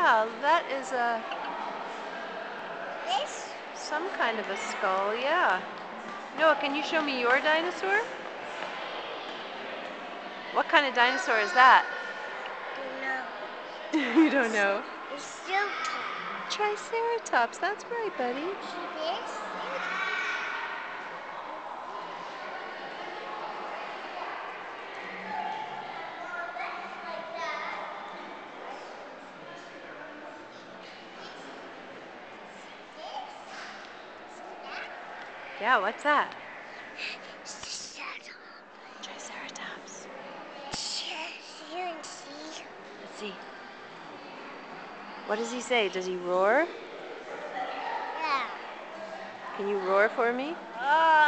Yeah, that is This? some kind of a skull, yeah. Noah, can you show me your dinosaur? What kind of dinosaur is that? Don't know. You don't know. It's still tall. Triceratops, that's right, buddy. See this? Yeah, what's that? Triceratops. Triceratops. You can see. Let's see. What does he say? Does he roar? Yeah. Can you roar for me? Oh.